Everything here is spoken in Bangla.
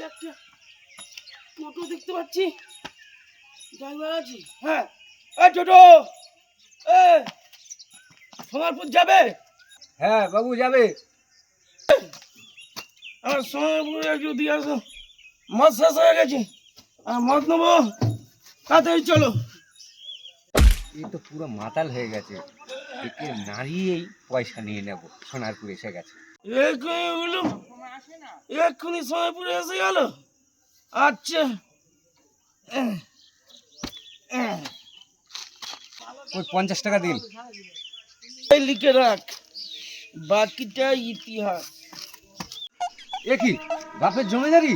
একটা টোটো দেখতে পাচ্ছি, ড্রাইভার আছে। হ্যাঁ, এই টোটো, এই সোনারপুর যাবে? হ্যাঁ বাবু যাবে। আমার সোনারপুরে একটু দিয়ে আসো, মাছ শেষ হয়ে গেছে, আর মাছ নেবো, তাড়াতাড়ি চলো। এই তো পুরো মাতাল হয়ে গেছে, একে নাড়িয়েই পয়সা নিয়ে নেব। সোনারপুর এসে গেছে। এক্ষুনি সোনারপুরে এসে গেল। আচ্ছা, ওই 50 টাকা দিন। এই লিখে রাখ, বাকিটা ইতিহাস। এ কি বাপের জমিদারি?